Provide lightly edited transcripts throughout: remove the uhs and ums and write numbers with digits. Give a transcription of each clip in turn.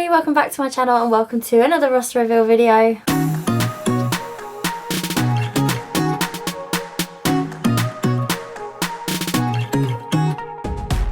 Hey, welcome back to my channel and welcome to another roster reveal video.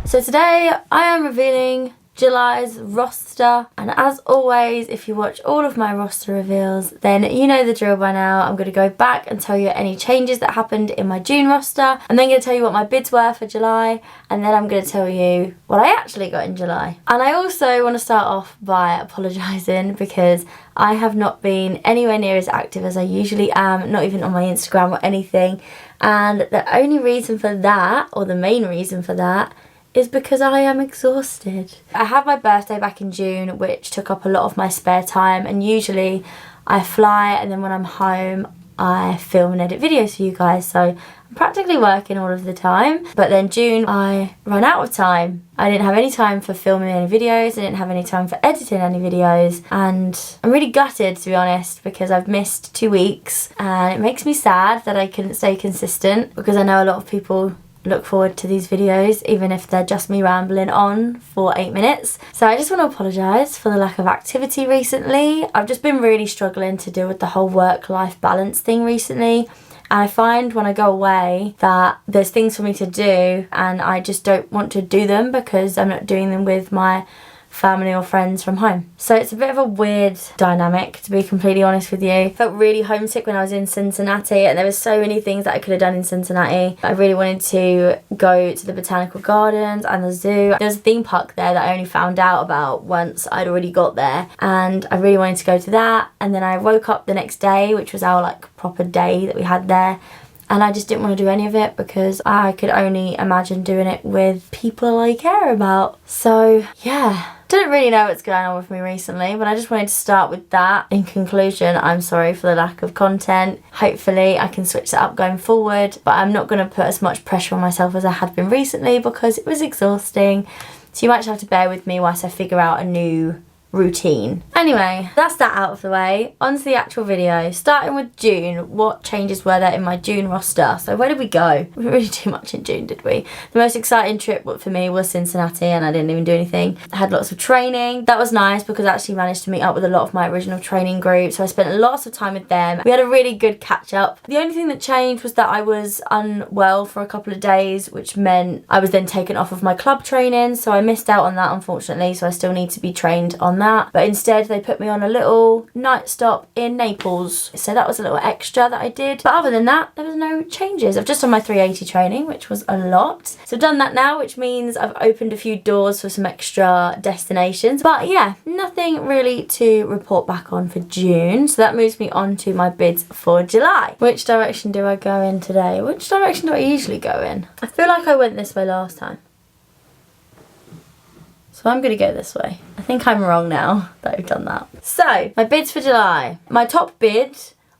So today I am revealing July's roster, and as always, if you watch all of my roster reveals, then you know the drill by now. I'm going to go back and tell you any changes that happened in my June roster. I'm then going to tell you what my bids were for July, and then I'm going to tell you what I actually got in July. And I also want to start off by apologising because I have not been anywhere near as active as I usually am, not even on my Instagram or anything. And the only reason for that, or the main reason for that, is because I am exhausted. I had my birthday back in June, which took up a lot of my spare time, and usually I fly and then when I'm home I film and edit videos for you guys, so I'm practically working all of the time. But then June I ran out of time. I didn't have any time for filming any videos, I didn't have any time for editing any videos, and I'm really gutted, to be honest, because I've missed 2 weeks and it makes me sad that I couldn't stay consistent, because I know a lot of people look forward to these videos even if they're just me rambling on for 8 minutes. So I just want to apologise for the lack of activity recently. I've just been really struggling to deal with the whole work-life balance thing recently, and I find when I go away that there's things for me to do and I just don't want to do them because I'm not doing them with my family or friends from home. So it's a bit of a weird dynamic, to be completely honest with you. I felt really homesick when I was in Cincinnati, and there were so many things that I could have done in Cincinnati. I really wanted to go to the botanical gardens and the zoo. There was a theme park there that I only found out about once I'd already got there, and I really wanted to go to that. And then I woke up the next day, which was our proper day that we had there, and I just didn't want to do any of it because I could only imagine doing it with people I care about. So yeah, don't really know what's going on with me recently, but I just wanted to start with that. In conclusion, I'm sorry for the lack of content. Hopefully I can switch that up going forward, but I'm not going to put as much pressure on myself as I had been recently because it was exhausting. So you might have to bear with me whilst I figure out a new routine. Anyway, that's that out of the way. On to the actual video. Starting with June, what changes were there in my June roster? So where did we go? We didn't really do much in June, did we? The most exciting trip for me was Cincinnati, and I didn't even do anything. I had lots of training. That was nice because I actually managed to meet up with a lot of my original training group, so I spent lots of time with them. We had a really good catch up. The only thing that changed was that I was unwell for a couple of days, which meant I was then taken off of my club training, so I missed out on that, unfortunately, so I still need to be trained on that. But instead they put me on a little night stop in Naples, so that was a little extra that I did. But other than that, there was no changes. I've just done my 380 training, which was a lot, so I've done that now, which means I've opened a few doors for some extra destinations. But yeah, nothing really to report back on for June, so that moves me on to my bids for July. Which direction do I go in today? Which direction do I usually go in? I feel like I went this way last time, so I'm going to go this way. I think I'm wrong now that I've done that. So, my bids for July. My top bid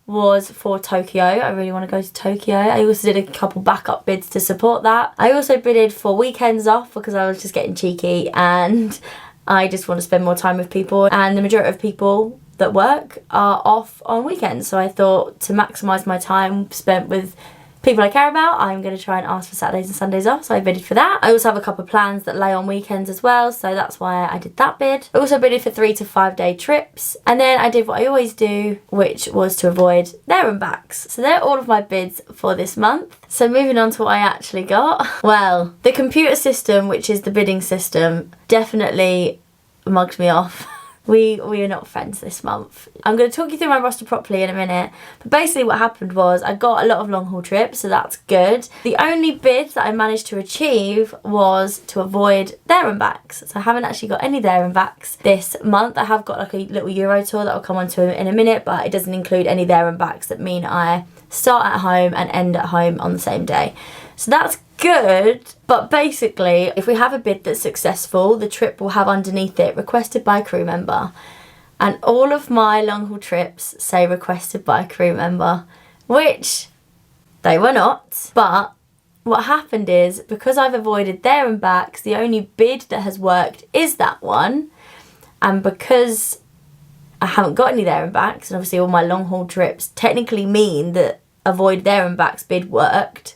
was for Tokyo. I really want to go to Tokyo. I also did a couple backup bids to support that. I also bidded for weekends off because I was just getting cheeky and I just want to spend more time with people. And the majority of people that work are off on weekends. So I thought to maximise my time spent with people I care about, I'm going to try and ask for Saturdays and Sundays off, so I bidded for that. I also have a couple of plans that lay on weekends as well, so that's why I did that bid. I also bidded for 3 to 5 day trips, and then I did what I always do, which was to avoid there and backs. So they're all of my bids for this month. So moving on to what I actually got. Well, the computer system, which is the bidding system, definitely mugged me off. We are not friends this month. I'm going to talk you through my roster properly in a minute, but basically what happened was I got a lot of long haul trips, so that's good. The only bid that I managed to achieve was to avoid there and backs, so I haven't actually got any there and backs this month. I have got like a little Euro tour that I'll come on to in a minute, but it doesn't include any there and backs that mean I start at home and end at home on the same day. So that's good, but basically if we have a bid that's successful, the trip will have underneath it requested by a crew member, and all of my long haul trips say requested by a crew member, which they were not. But what happened is, because I've avoided there and backs, the only bid that has worked is that one, and because I haven't got any there and backs, and obviously all my long haul trips technically mean that avoid there and backs bid worked,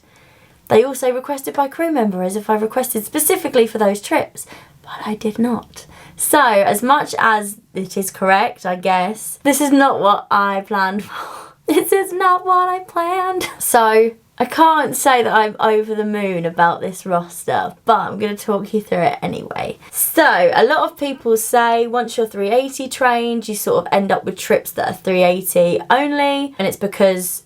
they also requested by crew member as if I requested specifically for those trips. but I did not. So, as much as it is correct, I guess, this is not what I planned for. This is not what I planned. So, I can't say that I'm over the moon about this roster, but I'm going to talk you through it anyway. So, a lot of people say once you're 380 trained, you sort of end up with trips that are 380 only, and it's because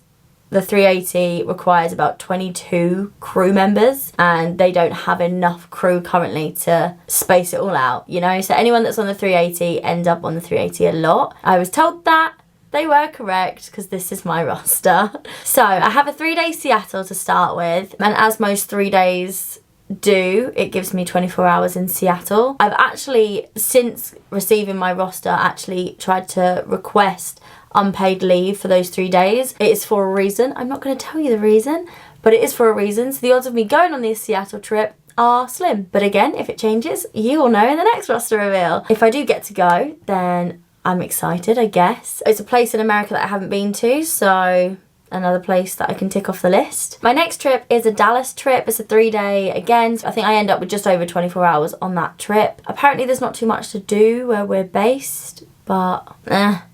the 380 requires about 22 crew members and they don't have enough crew currently to space it all out, you know? So anyone that's on the 380 ends up on the 380 a lot. I was told that. They were correct because this is my roster. So I have a 3-day Seattle to start with, and as most 3 days do, it gives me 24 hours in Seattle. I've actually, since receiving my roster, actually tried to request unpaid leave for those 3 days. It is for a reason. I'm not going to tell you the reason, but it is for a reason. So the odds of me going on this Seattle trip are slim. But again, if it changes, you will know in the next roster reveal. If I do get to go, then I'm excited, I guess. It's a place in America that I haven't been to, so another place that I can tick off the list. My next trip is a Dallas trip. It's a 3-day again. So I think I end up with just over 24 hours on that trip. Apparently there's not too much to do where we're based, but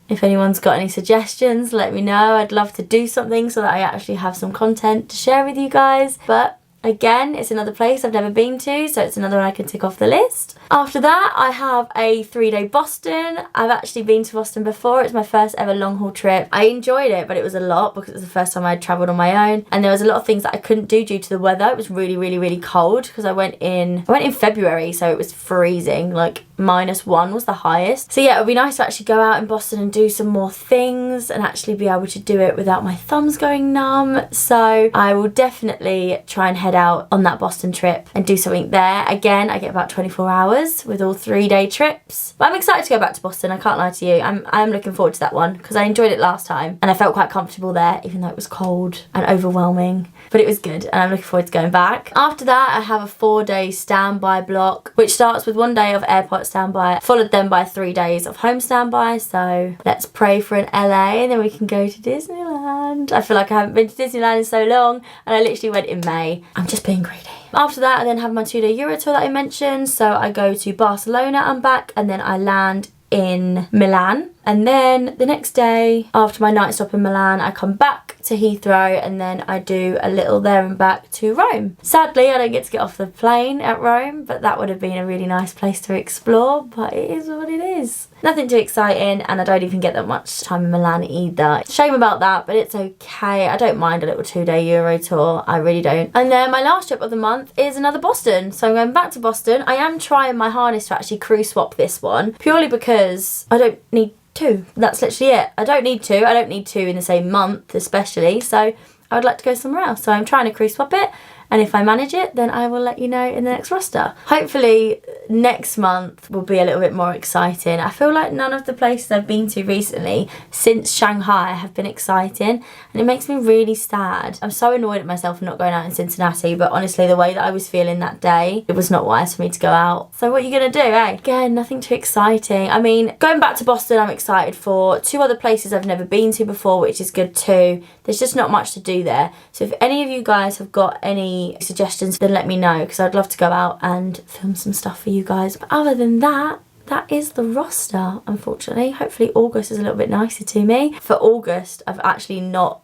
if anyone's got any suggestions, let me know. I'd love to do something so that I actually have some content to share with you guys. But again, it's another place I've never been to, so it's another one I can tick off the list. After that, I have a 3-day Boston. I've actually been to Boston before. It's my first ever long haul trip. I enjoyed it, but it was a lot because it was the first time I'd travelled on my own. And there was a lot of things that I couldn't do due to the weather. It was really, really, really cold because I went in February, so it was freezing, like -1 was the highest. So yeah, it would be nice to actually go out in Boston and do some more things and actually be able to do it without my thumbs going numb. So I will definitely try and head out on that Boston trip and do something there. Again, I get about 24 hours with all 3-day trips. But I'm excited to go back to Boston, I can't lie to you. I'm looking forward to that one because I enjoyed it last time and I felt quite comfortable there, even though it was cold and overwhelming. But it was good and I'm looking forward to going back. After that, I have a 4-day standby block, which starts with 1 day of airport standby, followed then by 3 days of home standby. So let's pray for an LA and then we can go to Disneyland. I feel like I haven't been to Disneyland in so long and I literally went in May. I'm just being greedy. After that, I then have my 2-day Euro tour that I mentioned. So I go to Barcelona and back, and then I land in Milan. And then the next day, after my night stop in Milan, I come back to Heathrow and then I do a little there and back to Rome. Sadly, I don't get to get off the plane at Rome, but that would have been a really nice place to explore, but it is what it is. Nothing too exciting, and I don't even get that much time in Milan either. Shame about that, but it's okay. I don't mind a little 2-day Euro tour. I really don't. And then my last trip of the month is another Boston. So I'm going back to Boston. I am trying my hardest to actually crew swap this one, purely because I don't need 2. That's literally it. I don't need 2. I don't need 2 in the same month, especially. So I would like to go somewhere else. So I'm trying to crew swap it. And if I manage it, then I will let you know in the next roster. Hopefully next month will be a little bit more exciting. I feel like none of the places I've been to recently since Shanghai have been exciting, and it makes me really sad. I'm so annoyed at myself for not going out in Cincinnati, but honestly the way that I was feeling that day, it was not wise for me to go out. So what are you gonna do, eh? Again, nothing too exciting. I mean, going back to Boston I'm excited for. 2 other places I've never been to before, which is good too. There's just not much to do there. So if any of you guys have got any suggestions, then let me know, because I'd love to go out and film some stuff for you guys. But other than that, that is the roster, unfortunately. Hopefully August is a little bit nicer to me. For August, I've actually not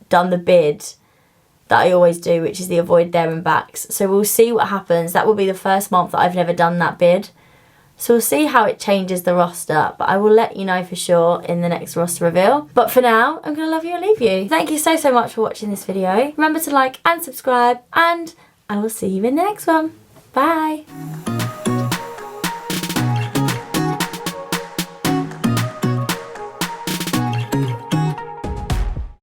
done the bid that I always do, which is the avoid there and backs. So we'll see what happens. That will be the first month that I've never done that bid. So we'll see how it changes the roster, but I will let you know for sure in the next roster reveal. But for now, I'm going to love you and leave you. Thank you so much for watching this video. Remember to like and subscribe, and I will see you in the next one. Bye.